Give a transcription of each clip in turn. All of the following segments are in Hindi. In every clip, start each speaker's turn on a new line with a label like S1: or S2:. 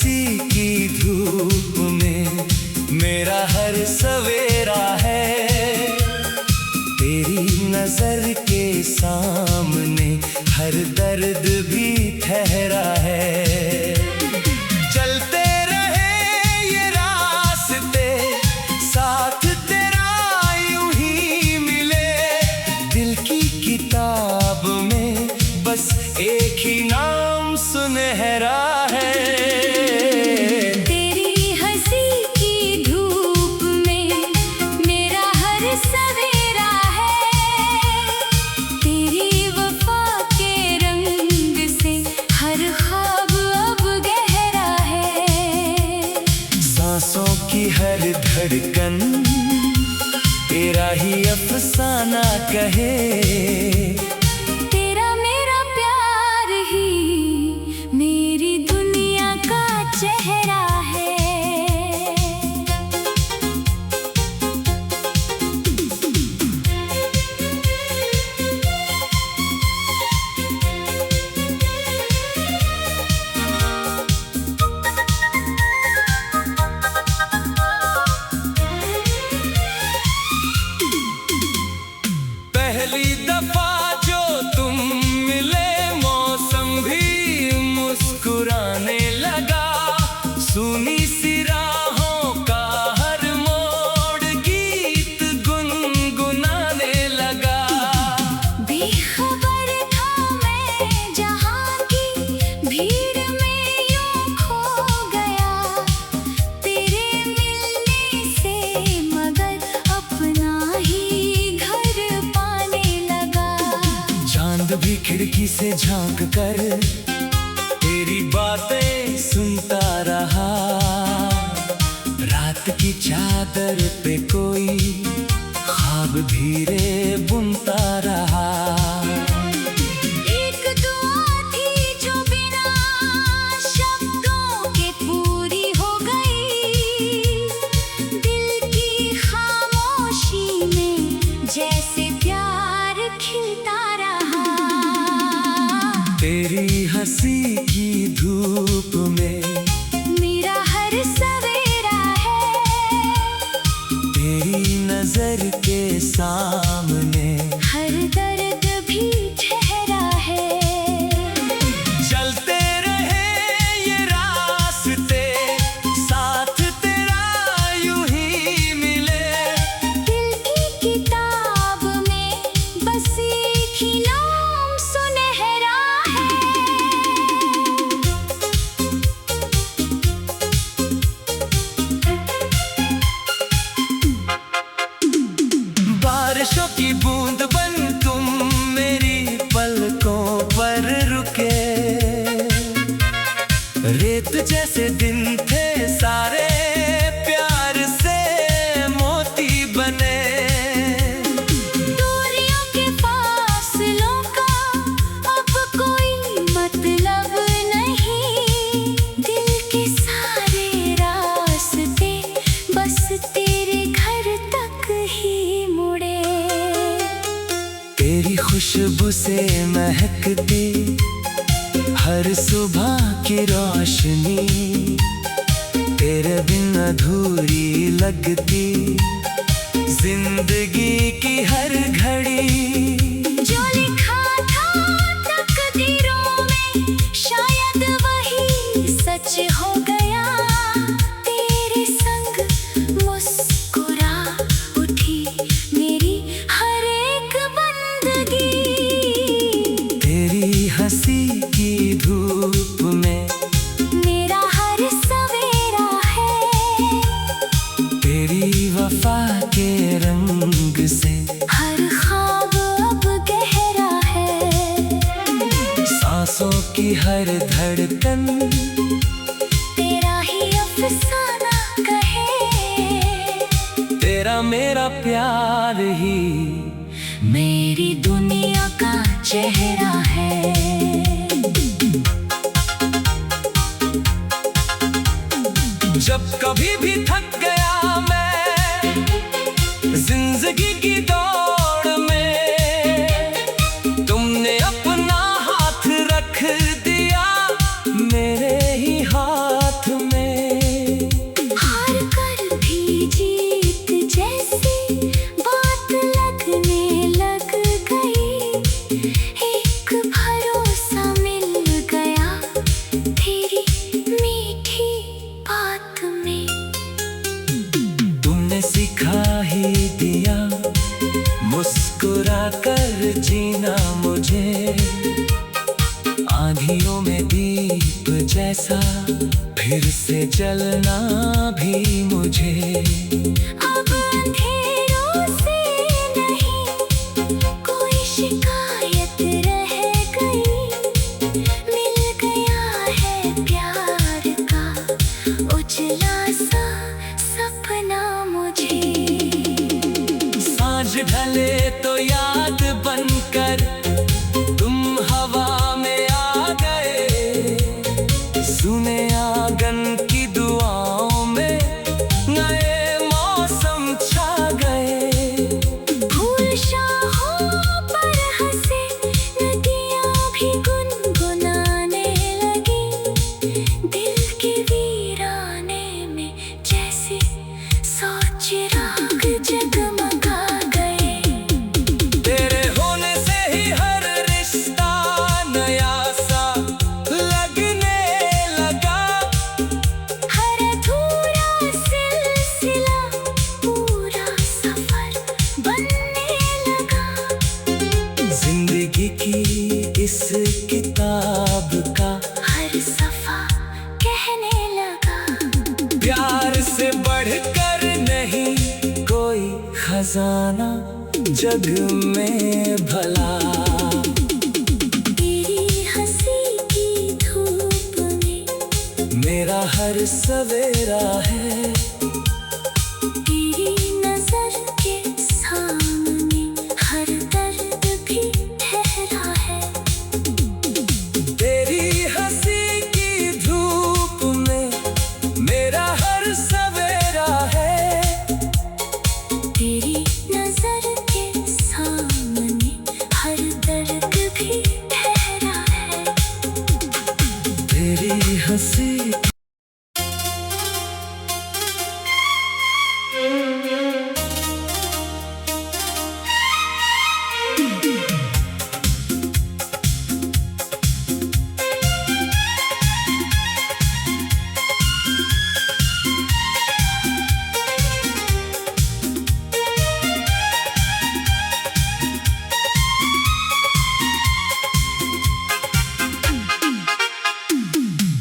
S1: हंसी की धूप में मेरा हर सवेरा है। तेरी नजर के सामने हर दर्द भी ठहरा है। चलते रहे ये रास्ते, साथ तेरा यूं ही मिले। दिल की किताब में बस एक ही नाम सुनहरा है।
S2: तेरी हंसी की धूप में मेरा हर सवेरा है। तेरी वफा के रंग से हर ख्वाब अब गहरा है।
S1: सांसों की हर धड़कन तेरा ही अफसाना कहे।
S2: तेरा मेरा प्यार ही मेरी दुनिया का चेहरा है।
S1: पहली दफा जो तुम मिले, मौसम भी मुस्कुराने लगा। सुनी सी राहों का हर मोड़ गीत गुनगुनाने लगा।
S2: बेखबर था मैं जहाँ की भीड़ में यूं खो गया। तेरे मिलने से मगर अपना ही घर पाने लगा।
S1: चांद भी खिड़की से झांक कर तेरी बातें सुनता रहा। रात की चादर पे कोई ख्वाब धीरे बुनता रहा।
S2: एक दुआ थी जो बिना शब्दों के पूरी हो गई। दिल की खामोशी में जैसे प्यार खिलता रहा।
S1: तेरी हंसी की धूप में
S2: मेरा हर सवेरा है।
S1: तेरी नजर के सामने
S2: हर दर्द भी ठहरा है।
S1: चलते रहे ये रास्ते, साथ तेरा यूं ही मिले।
S2: दिल की किताब में बस एक ही नाम सुनहरा है।
S1: बारिशों की बूंद बन तुम मेरी पलकों पर रुके। रेत जैसे दिन थे सारे प्यार से मोती बने।
S2: दूरियों के फासलों का अब कोई मतलब नहीं। दिल के सारे रास्ते बस तेरे घर तक ही मुड़े।
S1: तेरी खुशबू से महकती हर सुबह की रोशनी। तेरे बिन अधूरी लगती जिंदगी की हर घड़ी।
S2: जो लिखा था तकदीरों में शायद वही सच हो गया। तेरे संग मुस्कुरा उठी मेरी हर एक बंदगी।
S1: तेरी हंसी की धूप में
S2: मेरा हर सवेरा है।
S1: तेरी वफा के रंग से
S2: हर ख्वाब अब गहरा है।
S1: सांसों की हर धड़कन
S2: तेरा ही अफसाना कहे।
S1: तेरा मेरा प्यार ही
S2: मेरी दुनिया का चेहरा है।
S1: जब कभी भी थक गया मैं जिंदगी की दौड़ में, तुमने अपना हाथ रख दिया मेरे ही हाथ में। फिर से जलना भी मुझे।
S2: अब अंधेरों से नहीं कोई शिकायत रह गई, मिल गया है प्यार का उजला सा सपना मुझे।
S1: सांझ ढले तो याद बनकर तुम हवा में आ गए, सुने आंगन की दुआओं में नए मौसम छा गए।
S2: फूल शाहों पर हंसे, नदियाँ भी गुनगुनाने लगी, दिल के वीराने में जैसे 100 चिराग जगमगा गए।
S1: तेरे होने से ही हर रिश्ता नया सा लगने लगा,
S2: हर अधूरा सिलसिला पूरा सफर बनने लगा।
S1: जिंदगी की इस किताब का
S2: हर सफा कहने लगा,
S1: प्यार से बढ़कर नहीं कोई खजाना जग में भला।
S2: तेरी हंसी की धूप में
S1: मेरा हर सवेरा है,
S2: तेरी नजर के सामने हर दर्द भी ठहरा है।
S1: तेरी हंसी की धूप में मेरा हर सवेरा है,
S2: तेरी नजर के सामने हर दर्द भी ठहरा है।
S1: तेरी हंसी।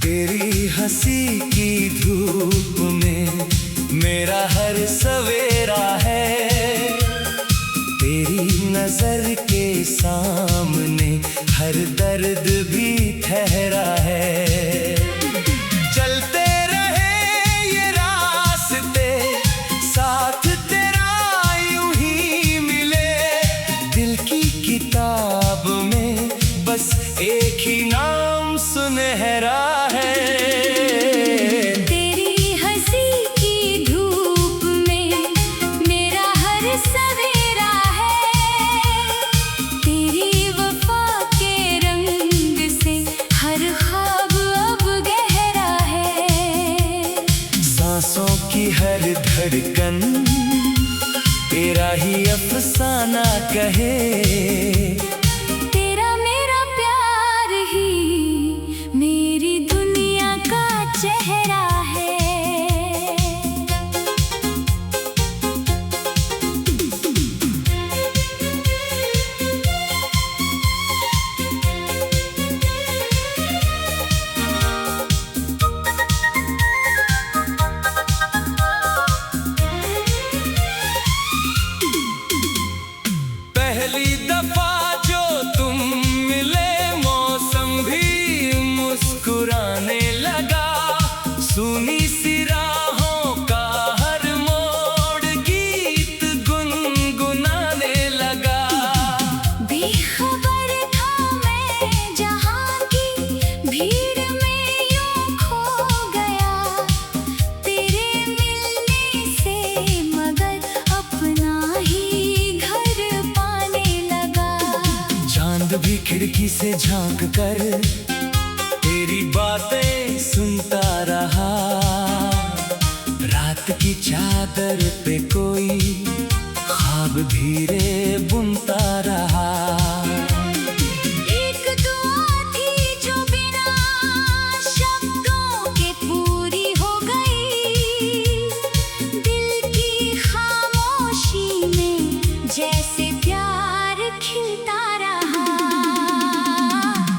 S1: तेरी हंसी की धूप में मेरा हर सवेरा है, तेरी नजर के सामने हर दर्द भी ठहरा है। चलते रहे ये रास्ते साथ तेरा यूं ही मिले, दिल की किताब में बस एक ही नाम सुनहरा है।
S2: तेरी हंसी की धूप में मेरा हर सवेरा है, तेरी वफा के रंग से हर ख्वाब अब गहरा है।
S1: सांसों की हर धड़कन तेरा ही अफसाना कहे,
S2: तेरा मेरा प्यार ही मेरी दुनिया का चेहरा है।
S1: पहली दफा जो तुम मिले मौसम भी मुस्कुराने लगा, सुनी सी राहों का हर मोड़ गीत गुनगुनाने लगा।
S2: बेखबर था मैं जहाँ की भीड़ में यूं खो गया, तेरे मिलने से मगर अपना ही घर पाने लगा।
S1: चांद भी खिड़की से झांक कर तेरी बातें सुनता रहा, रात की चादर पे कोई ख्वाब धीरे बुनता रहा।
S2: एक दुआ थी जो बिना शब्दों के पूरी हो गई, दिल की खामोशी में जैसे प्यार खिलता रहा।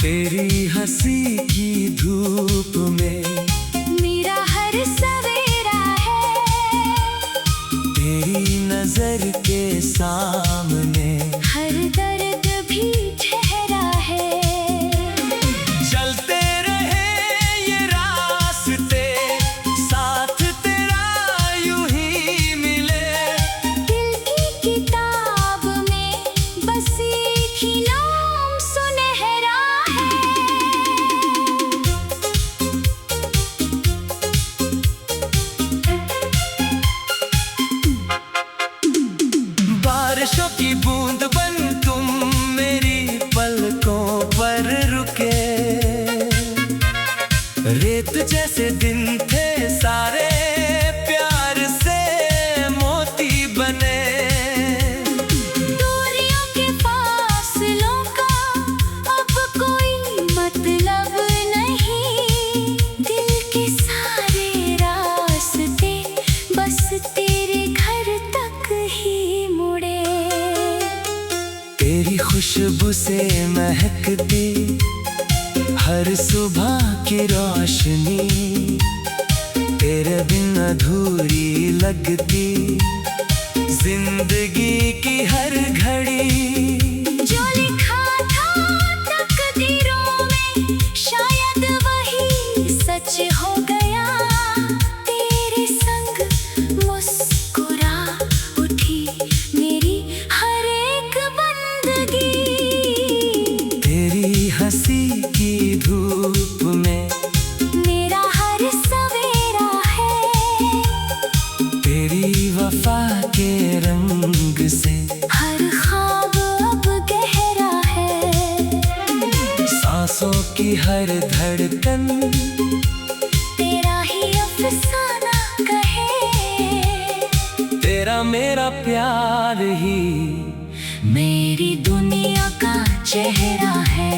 S1: तेरी हंसी की धूप में
S2: मेरा
S1: सामने।
S2: हर दर्द भी ठहरा है।
S1: चलते रहे ये रास्ते, साथ तेरा यूं ही मिले।
S2: दिल की किताब में बस एक ही नाम सुनहरा है।
S1: बारिशों की बूंद बन तुम मेरी पलकों पर रुके। रेत जैसे दिन थे सारे, प्यार से मोती बने।
S2: दूरियों के फासलों का अब कोई मतलब नहीं। दिल के सारे रास्ते बस तेरे घर तक ही मुड़े।
S1: तेरी खुशबू से महकती हर सुबह की रोशनी। तेरे बिन अधूरी लगती जिंदगी की हर घड़ी।
S2: जो लिखा था तकदीरों में शायद वही सच हो गया। तेरे संग मुस्कुरा उठी मेरी हर एक बंदगी।
S1: तेरी हंसी की धूप में
S2: मेरा हर सवेरा है।
S1: तेरी वफा के रंग से
S2: हर ख्वाब अब गहरा है।
S1: सांसों की हर धड़कन
S2: तेरा ही अफसाना कहे।
S1: तेरा मेरा प्यार ही
S2: मेरी दुनिया का चेहरा है।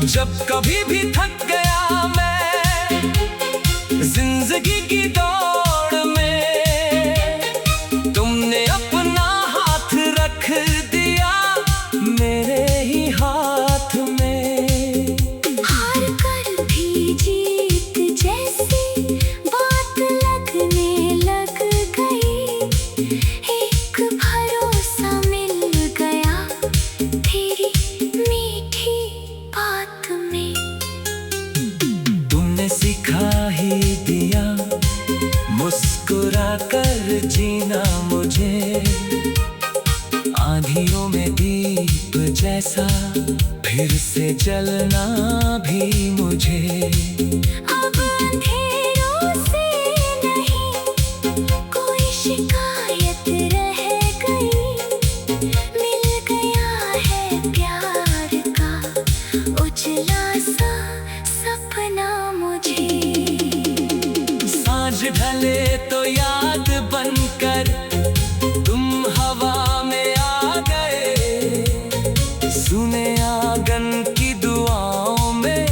S1: जब कभी भी थक गया मैं जिंदगी की दौड़ में, तुमने अपना हाथ रख दिया मेरे ही हाथ में।
S2: हार कर भी जीत जैसी बात लगने लग गई। एक भरोसा मिल गया तेरी मीठी बात में।
S1: तुमने सिखा ही दिया मुस्कुरा कर जीना मुझे। आंधियों में दीप जैसा फिर से जलना भी मुझे।
S2: अब अंधेरों से नहीं कोई शिकायत रह गई। मिल गया है प्यार का उजला सा सपना मुझे।
S1: सांझ ढले तो याद बनकर तुम हवा में आ गए। सुने आंगन की दुआओं में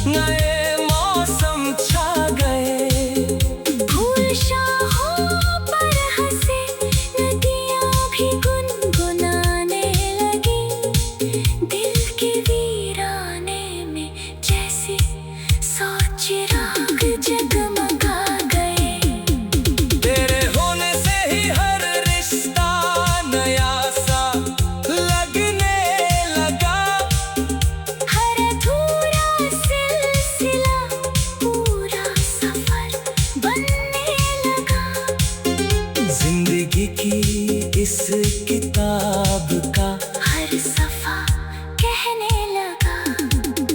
S1: नए मौसम छा गए।
S2: फूल शाहों पर हंसे नदियाँ भी गुनगुनाने लगी। दिल के वीराने में जैसे सौ चिराग जगमगा गए।
S1: तेरे होने से ही हर रिश्ता नया सा लगने लगा।
S2: हर अधूरा सिलसिला पूरा सफर बनने लगा।
S1: जिंदगी की इस किताब का
S2: हर सफा कहने लगा।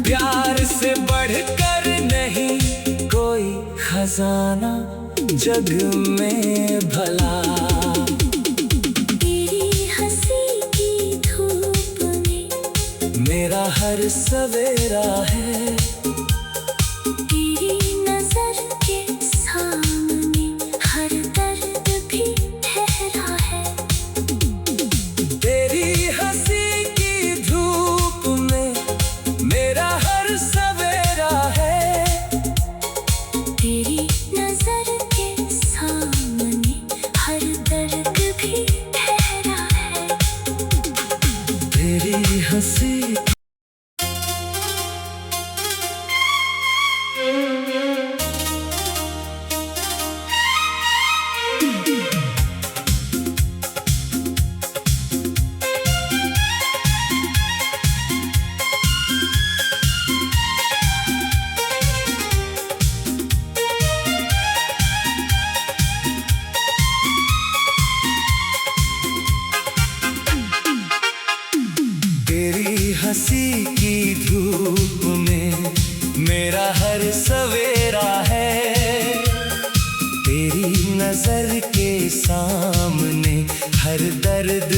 S1: प्यार से बढ़कर नहीं कोई खजाना जग में भला।
S2: तेरी हंसी की धूप में
S1: मेरा हर सवेरा है।
S2: तेरी नजर के सामने हर दर्द भी ठहरा है।
S1: तेरी हंसी की धूप में मेरा हर सवेरा है।
S2: तेरी नजर के सामने हर दर्द भी ठहरा है।
S1: तेरी हंसी मेरा हर सवेरा है तेरी नजर के सामने हर दर्द